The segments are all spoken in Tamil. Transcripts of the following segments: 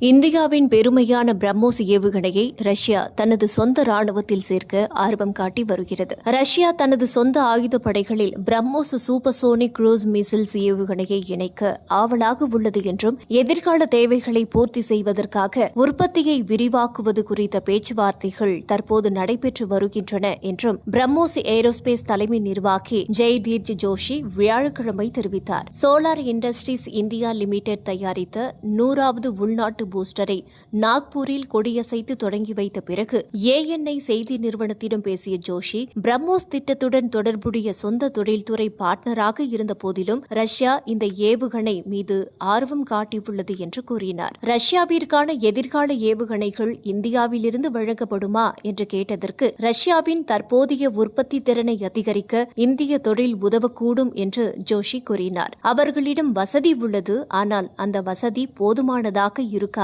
இந்தியாவின் பெருமையான பிரம்மோஸ் ஏவுகணையை ரஷ்யா தனது சொந்த ராணுவத்தில் சேர்க்க ஆர்வம் காட்டி வருகிறது. ரஷ்யா தனது சொந்த ஆயுதப்படைகளில் பிரம்மோஸ் சூப்பர்சோனிக் குரூஸ் மிசைல்ஸ் ஏவுகணையை இணைக்க ஆவலாக உள்ளது என்றும், எதிர்கால தேவைகளை பூர்த்தி செய்வதற்காக உற்பத்தியை விரிவாக்குவது குறித்த பேச்சுவார்த்தைகள் தற்போது நடைபெற்று வருகின்றன என்றும் பிரம்மோஸ் ஏரோஸ்பேஸ் தலைமை நிர்வாகி ஜெய்தீர்ஜ் ஜோஷி வியாழக்கிழமை தெரிவித்தார். சோலார் இண்டஸ்ட்ரீஸ் இந்தியா லிமிடெட் தயாரித்த 100வது உள்நாட்டு பூஸ்டரை நாக்பூரில் கொடியசைத்து தொடங்கி வைத்த பிறகு ANI செய்தி நிறுவனத்திடம் பேசிய ஜோஷி, பிரம்மோஸ் திட்டத்துடன் தொடர்புடைய சொந்த தொழில்துறை பார்ட்னராக இருந்த போதிலும் ரஷ்யா இந்த ஏவுகணை மீது ஆர்வம் காட்டியுள்ளது என்று கூறினார். ரஷ்யாவிற்கான எதிர்கால ஏவுகணைகள் இந்தியாவிலிருந்து வழங்கப்படுமா என்று கேட்டதற்கு, ரஷ்யாவின் தற்போதைய உற்பத்தி திறனை அதிகரிக்க இந்திய தொழில் உதவக்கூடும் என்று ஜோஷி கூறினார். அவர்களிடம் வசதி உள்ளது, ஆனால் அந்த வசதி போதுமானதாக இருக்காது.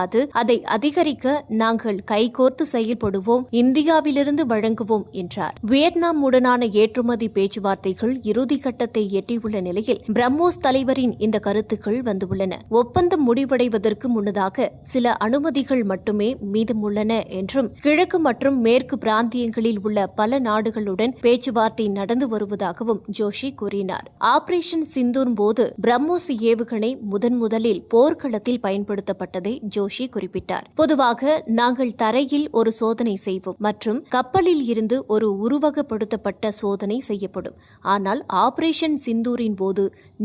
அதை அதிகரிக்க நாங்கள் கைகோர்த்து செயல்படுவோம், இந்தியாவிலிருந்து வழங்குவோம் என்றார். வியட்நாம் உடனான ஏற்றுமதி பேச்சுவார்த்தைகள் இறுதிக்கட்டத்தை எட்டியுள்ள நிலையில் பிரம்மோஸ் தலைவரின் இந்த கருத்துக்கள் வந்துள்ளன. ஒப்பந்தம் முடிவடைவதற்கு முன்னதாக சில அனுமதிகள் மட்டுமே மீதமுள்ளன என்றும், கிழக்கு மற்றும் மேற்கு பிராந்தியங்களில் உள்ள பல நாடுகளுடன் பேச்சுவார்த்தை நடந்து வருவதாகவும் ஜோஷி கூறினார். ஆபரேஷன் சிந்தூர் போது பிரம்மோஸ் ஏவுகணை முதலில் போர்க்களத்தில் பயன்படுத்தப்பட்டதை ஜோஷி குறிப்பிட்டார். பொதுவாக நாங்கள் தரையில் ஒரு சோதனை செய்வோம் மற்றும் கப்பலில் இருந்து ஒரு உருவகப்படுத்தப்பட்ட சோதனை செய்யப்படும். ஆனால் ஆபரேஷன் சிந்தூரின் போது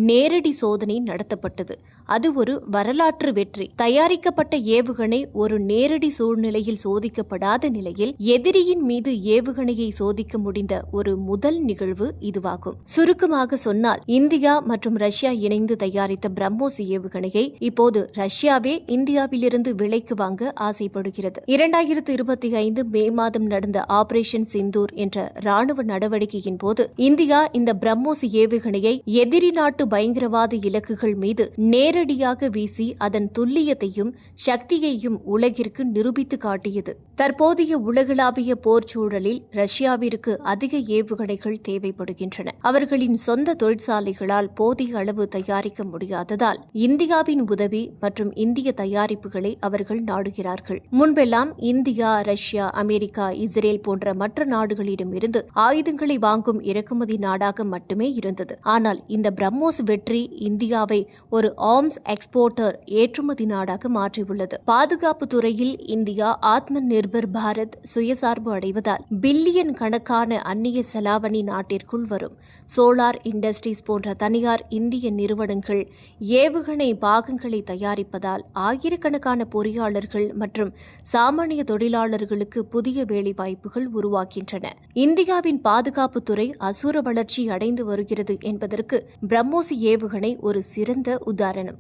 நேரடி சோதனை நடத்தப்பட்டது. அது ஒரு வரலாற்று வெற்றி. தயாரிக்கப்பட்ட ஏவுகணை ஒரு நேரடி சூழ்நிலையில் சோதிக்கப்படாத நிலையில் எதிரியின் மீது ஏவுகணையை சோதிக்க முடிந்த ஒரு முதல் நிகழ்வு இதுவாகும். சுருக்கமாக சொன்னால், இந்தியா மற்றும் ரஷ்யா இணைந்து தயாரித்த பிரம்மோஸ் ஏவுகணையை இப்போது ரஷ்யாவே இந்தியாவிலிருந்து விலைக்கு வாங்க ஆசைப்படுகிறது. 2025 மே மாதம் நடந்த ஆபரேஷன் சிந்தூர் என்ற ராணுவ நடவடிக்கையின் போது இந்தியா இந்த பிரம்மோஸ் ஏவுகணையை எதிரி நாட்டு பயங்கரவாத இலக்குகள் மீது நேரடியாக வீசி அதன் துல்லியத்தையும் சக்தியையும் உலகிற்கு நிரூபித்து காட்டியது. தற்போதைய உலகளாவிய போர் சூழலில் ரஷ்யாவிற்கு அதிக ஏவுகணைகள் தேவைப்படுகின்றன. அவர்களின் சொந்த தொழிற்சாலைகளால் போதிய அளவு தயாரிக்க முடியாததால் இந்தியாவின் உதவி மற்றும் இந்திய தயாரிப்புகளை அவர்கள் நாடுகிறார்கள். முன்பெல்லாம் இந்தியா, ரஷ்யா, அமெரிக்கா, இஸ்ரேல் போன்ற மற்ற நாடுகளிடமிருந்து ஆயுதங்களை வாங்கும் இறக்குமதி நாடாக மட்டுமே இருந்தது. ஆனால் இந்த பிரம்மோஸ் வெற்றி இந்தியாவை ஒரு ஆர்ம்ஸ் எக்ஸ்போர்ட்டர், ஏற்றுமதி நாடாக மாற்றியுள்ளது. பாதுகாப்பு துறையில் இந்தியா ஆத்ம நிர்பர் பாரத், சுயசார்பு அடைவதால் பில்லியன் கணக்கான அந்நிய செலாவணி நாட்டிற்குள் வரும். சோலார் இண்டஸ்ட்ரீஸ் போன்ற தனியார் இந்திய நிறுவனங்கள் ஏவுகணை பாகங்களை தயாரிப்பதால் ஆயிரக்கணக்கான பொறியாளர்கள் மற்றும் சாமானிய தொழிலாளர்களுக்கு புதிய வேலைவாய்ப்புகள் உருவாகின்றன. இந்தியாவின் பாதுகாப்பு துறை அசுர வளர்ச்சி அடைந்து வருகிறது என்பதற்கு பிரம்மோஸ் ஏவுகணை ஒரு சிறந்த உதாரணம்.